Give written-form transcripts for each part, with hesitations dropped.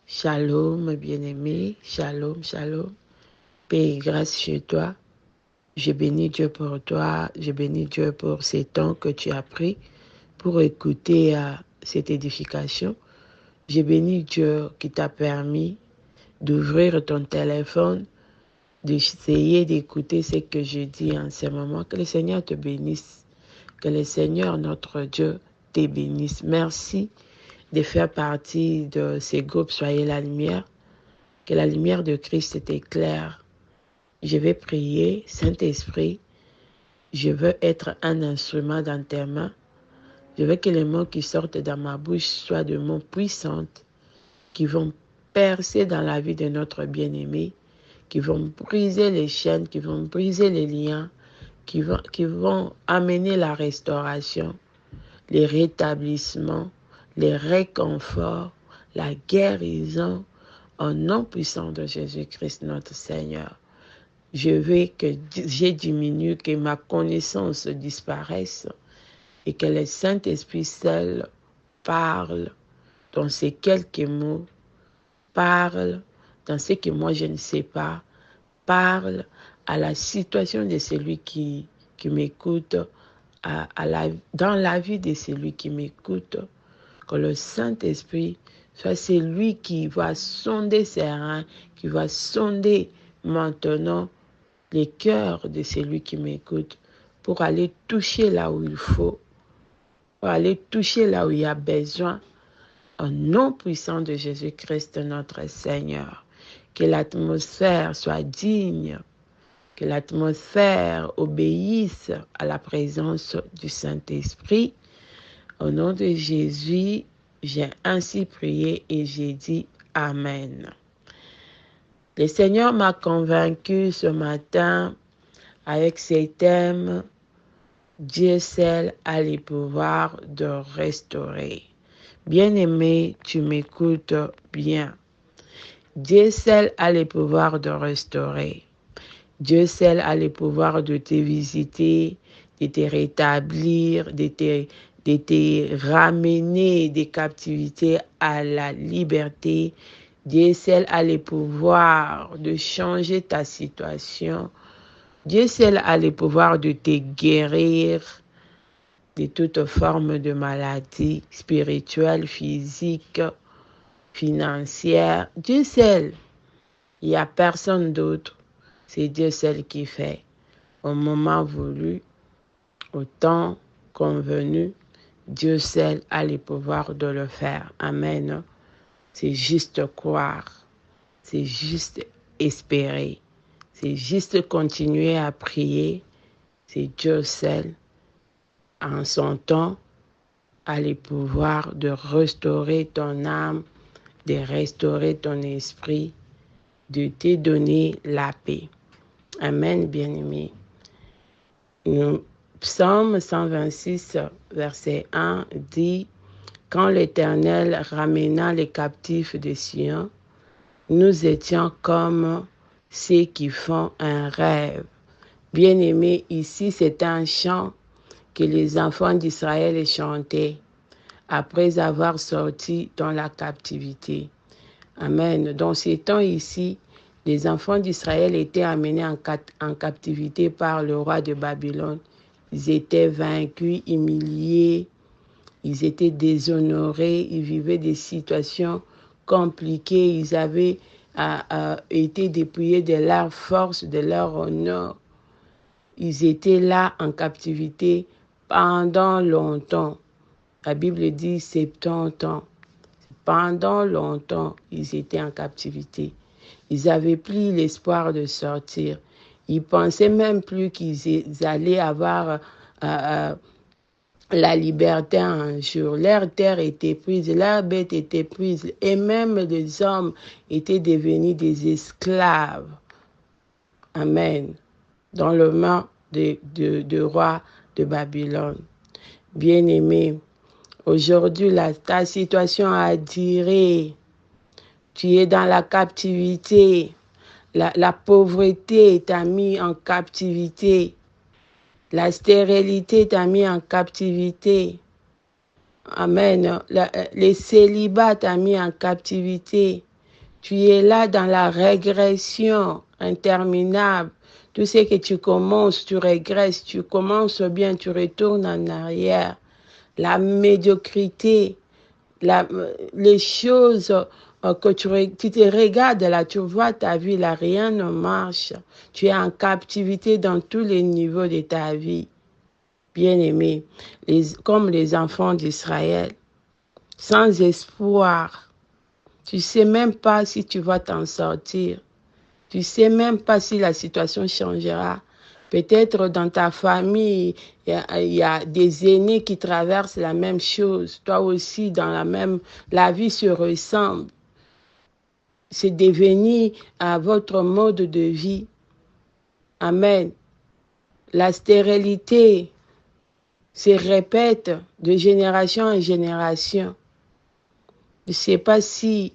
Shalom, bien-aimé. Shalom, shalom. Paix et grâce chez toi. Je bénis Dieu pour toi. Je bénis Dieu pour ces temps que tu as pris pour écouter cette édification. Je bénis Dieu qui t'a permis d'ouvrir ton téléphone, d'essayer d'écouter ce que je dis en ce moment. Que le Seigneur te bénisse. Que le Seigneur, notre Dieu, te bénisse. Merci de faire partie de ces groupes Soyez la lumière. Que la lumière de Christ t'éclaire. Je vais prier, Saint-Esprit, je veux être un instrument dans tes mains. Je veux que les mots qui sortent dans ma bouche soient des mots puissants qui vont percer dans la vie de notre bien-aimé, qui vont briser les chaînes, qui vont briser les liens, qui vont amener la restauration, les rétablissements, les réconforts, la guérison, au nom puissant de Jésus-Christ notre Seigneur. Je veux que j'ai diminué, que ma connaissance disparaisse et que le Saint-Esprit seul parle dans ces quelques mots, parle dans ce que moi je ne sais pas, parle à la situation de celui qui m'écoute, dans la vie de celui qui m'écoute, que le Saint-Esprit soit celui qui va sonder ses reins, qui va sonder maintenant les cœurs de celui qui m'écoute pour aller toucher là où il faut, pour aller toucher là où il y a besoin, au nom puissant de Jésus-Christ notre Seigneur. Que l'atmosphère soit digne, que l'atmosphère obéisse à la présence du Saint-Esprit. Au nom de Jésus, j'ai ainsi prié et j'ai dit Amen. Le Seigneur m'a convaincu ce matin avec ces thèmes. Dieu seul a le pouvoir de restaurer. Bien-aimé, tu m'écoutes bien. Dieu seul a le pouvoir de restaurer. Dieu seul a le pouvoir de te visiter, de te rétablir, de te ramener des captivités à la liberté. Dieu seul a le pouvoir de changer ta situation. Dieu seul a le pouvoir de te guérir de toute forme de maladie spirituelle, physique, financière. Dieu seul, il n'y a personne d'autre. C'est Dieu seul qui fait. Au moment voulu, au temps convenu, Dieu seul a le pouvoir de le faire. Amen. C'est juste croire. C'est juste espérer. C'est juste continuer à prier. C'est Dieu seul, en son temps, a le pouvoir de restaurer ton âme, de restaurer ton esprit, de te donner la paix. Amen, bien-aimé. Psaume 126, verset 1 dit « Quand l'Éternel ramena les captifs de Sion, nous étions comme ceux qui font un rêve. » Bien-aimé, ici c'est un chant que les enfants d'Israël chantaient après avoir sorti dans la captivité. Amen. Dans ces temps ici, les enfants d'Israël étaient amenés en captivité par le roi de Babylone. Ils étaient vaincus, humiliés, ils étaient déshonorés, ils vivaient des situations compliquées, ils avaient été dépouillés de leur force, de leur honneur. Ils étaient là en captivité pendant longtemps. La Bible dit 70 ans. Pendant longtemps, ils étaient en captivité. Ils n'avaient plus l'espoir de sortir. Ils pensaient même plus qu'ils allaient avoir la liberté un jour. Leur terre était prise, leur bête était prise, et même les hommes étaient devenus des esclaves. Amen. Dans le main du roi de Babylone. Bien-aimé, aujourd'hui, ta situation a duré. Tu es dans la captivité. La pauvreté t'a mis en captivité. La stérilité t'a mis en captivité. Amen. Les célibats t'a mis en captivité. Tu es là dans la régression interminable. Tout ce que tu commences, tu régresses. Tu commences bien, tu retournes en arrière. La médiocrité, les choses que tu te regardes là, tu vois ta vie là, rien ne marche. Tu es en captivité dans tous les niveaux de ta vie. Bien-aimé, comme les enfants d'Israël, sans espoir. Tu ne sais même pas si tu vas t'en sortir. Tu ne sais même pas si la situation changera. Peut-être dans ta famille, il y a des aînés qui traversent la même chose. Toi aussi, la vie se ressemble. C'est devenu à votre mode de vie. Amen. La stérilité se répète de génération en génération. Je ne sais pas si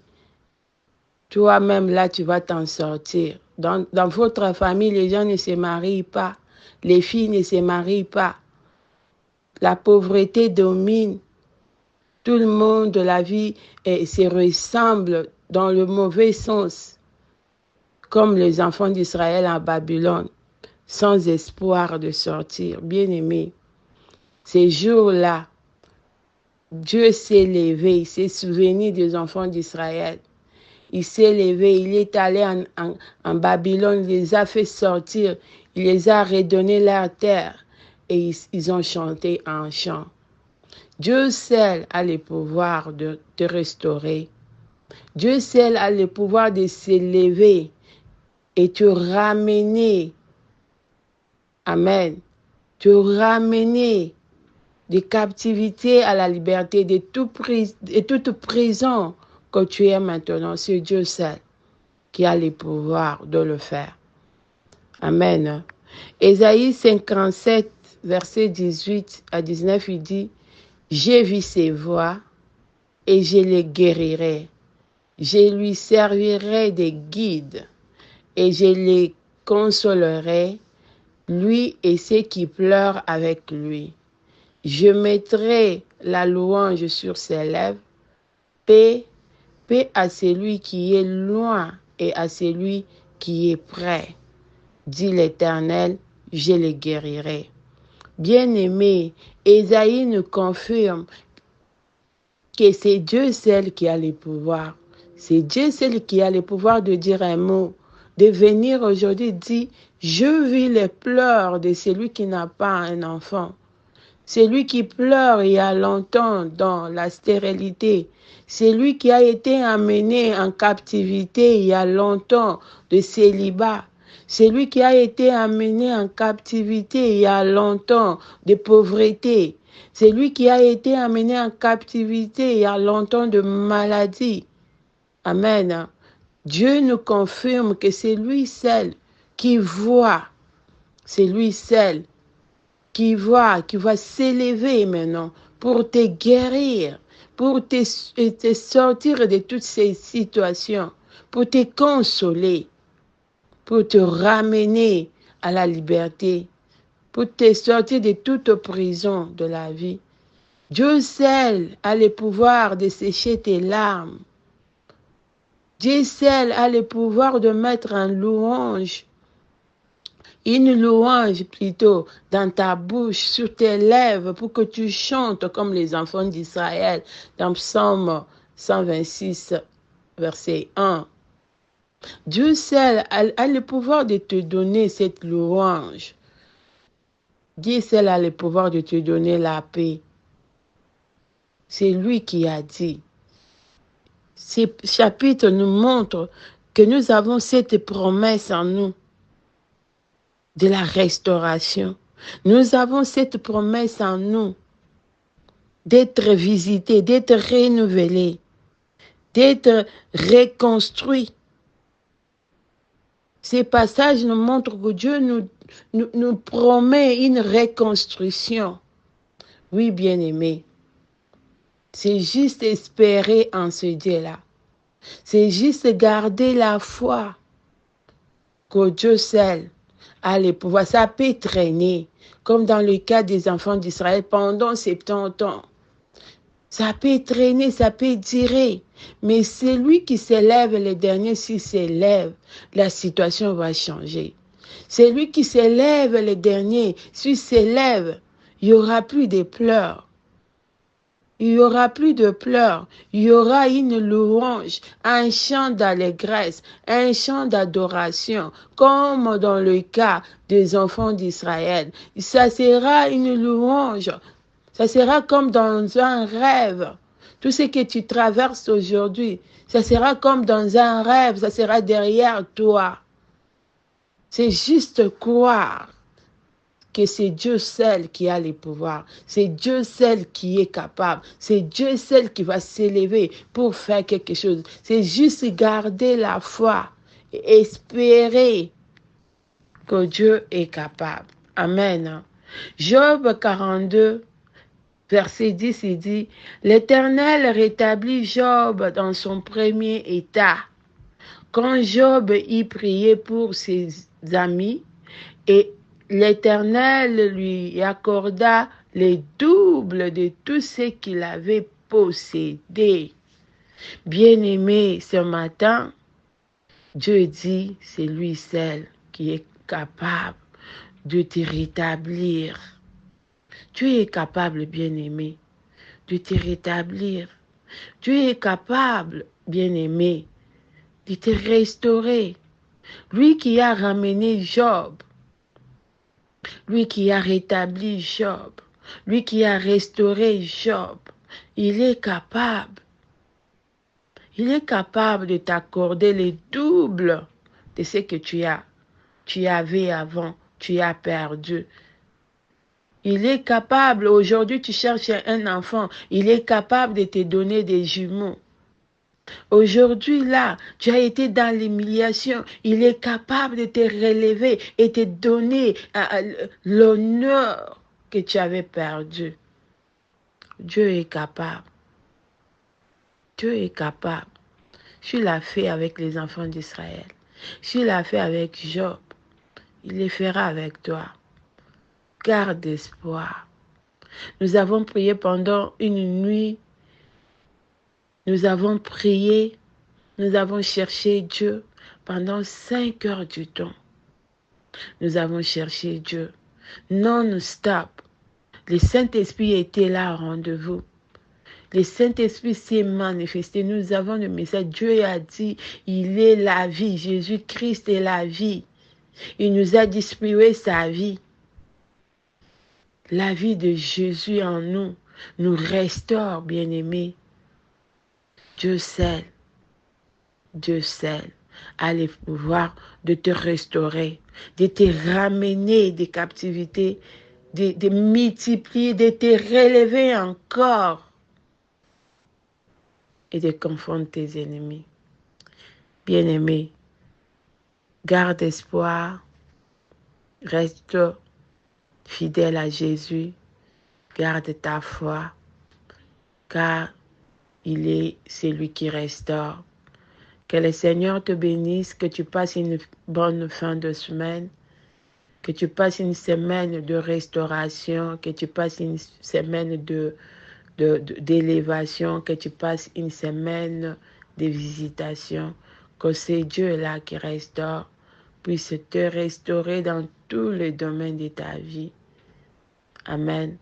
toi-même, là, tu vas t'en sortir. Dans votre famille, les gens ne se marient pas. Les filles ne se marient pas. La pauvreté domine. Tout le monde de la vie se ressemble dans le mauvais sens, comme les enfants d'Israël en Babylone, sans espoir de sortir. Bien-aimés, ces jours-là, Dieu s'est levé, il s'est souvenu des enfants d'Israël. Il s'est levé, il est allé en Babylone, il les a fait sortir, il les a redonné leur terre et ils ont chanté un chant. Dieu seul a le pouvoir de te restaurer. Dieu seul a le pouvoir de s'élever et te ramener. Amen. Te ramener de captivité à la liberté, de toute prison que tu es maintenant. C'est Dieu seul qui a le pouvoir de le faire. Amen. Ésaïe 57, verset 18 à 19, il dit, « J'ai vu ses voies et je les guérirai. Je lui servirai de guide et je les consolerai, lui et ceux qui pleurent avec lui. Je mettrai la louange sur ses lèvres, paix à celui qui est loin et à celui qui est près. Dit l'Éternel, je les guérirai. » Bien-aimé, Ésaïe nous confirme que c'est Dieu seul qui a le pouvoir. C'est Dieu seul qui a le pouvoir de dire un mot, de venir aujourd'hui dire, je vis les pleurs de celui qui n'a pas un enfant. Celui qui pleure il y a longtemps dans la stérilité. Celui qui a été amené en captivité il y a longtemps de célibat. Celui qui a été amené en captivité il y a longtemps de pauvreté. Celui qui a été amené en captivité il y a longtemps de maladie. Amen. Dieu nous confirme que c'est lui seul qui voit. C'est lui seul qui va s'élever maintenant pour te guérir, pour te sortir de toutes ces situations, pour te consoler, pour te ramener à la liberté, pour te sortir de toute prison de la vie. Dieu seul a le pouvoir de sécher tes larmes. Dieu seul a le pouvoir de mettre en louange, une louange plutôt dans ta bouche, sur tes lèvres, pour que tu chantes comme les enfants d'Israël dans Psaume 126, verset 1. Dieu seul a le pouvoir de te donner cette louange. Dieu seul a le pouvoir de te donner la paix. C'est lui qui a dit. Ces chapitres nous montrent que nous avons cette promesse en nous de la restauration. Nous avons cette promesse en nous d'être visités, d'être renouvelés, d'être reconstruits. Ces passages nous montrent que Dieu nous promet une reconstruction. Oui, bien-aimés, c'est juste espérer en ce Dieu-là. C'est juste garder la foi que Dieu seul a le pouvoir. Ça peut traîner, comme dans le cas des enfants d'Israël pendant 70 ans. Ça peut traîner, ça peut durer. Mais celui qui s'élève le dernier, s'il s'élève, la situation va changer. Celui qui s'élève le dernier, s'il s'élève, il n'y aura plus de pleurs. Il n'y aura plus de pleurs, il y aura une louange, un chant d'allégresse, un chant d'adoration, comme dans le cas des enfants d'Israël. Ça sera une louange, ça sera comme dans un rêve. Tout ce que tu traverses aujourd'hui, ça sera comme dans un rêve, ça sera derrière toi. C'est juste croire que c'est Dieu seul qui a les pouvoirs, c'est Dieu seul qui est capable, c'est Dieu seul qui va s'élever pour faire quelque chose. C'est juste garder la foi et espérer que Dieu est capable. Amen. Job 42, verset 10, il dit, l'Éternel rétablit Job dans son premier état. Quand Job y priait pour ses amis, et l'Éternel lui accorda les doubles de tout ce qu'il avait possédé. Bien-aimé, ce matin, Dieu dit, c'est lui seul qui est capable de te rétablir. Dieu est capable, bien-aimé, de te rétablir. Dieu est capable, bien-aimé, de te restaurer. Lui qui a ramené Job, lui qui a rétabli Job, lui qui a restauré Job, il est capable. Il est capable de t'accorder les doubles de ce que tu avais avant, tu as perdu. Il est capable, aujourd'hui tu cherches un enfant, il est capable de te donner des jumeaux. Aujourd'hui, là, tu as été dans l'humiliation. Il est capable de te relever et te donner l'honneur que tu avais perdu. Dieu est capable. Dieu est capable. Tu l'as fait avec les enfants d'Israël. Tu l'as fait avec Job. Il le fera avec toi. Garde espoir. Nous avons prié pendant une nuit. Nous avons prié. Nous avons cherché Dieu pendant 5 heures du temps. Nous avons cherché Dieu non-stop. Le Saint-Esprit était là au rendez-vous. Le Saint-Esprit s'est manifesté. Nous avons le message. Dieu a dit, il est la vie. Jésus-Christ est la vie. Il nous a distribué sa vie. La vie de Jésus en nous nous restaure, bien-aimés. Dieu seul a le pouvoir de te restaurer, de te ramener des captivités, de multiplier, de te relever encore et de confondre tes ennemis. Bien-aimé, garde espoir, reste fidèle à Jésus, garde ta foi, car il est celui qui restaure. Que le Seigneur te bénisse, que tu passes une bonne fin de semaine, que tu passes une semaine de restauration, que tu passes une semaine d'élévation, que tu passes une semaine de visitation, que c'est Dieu-là qui restaure, puisse te restaurer dans tous les domaines de ta vie. Amen.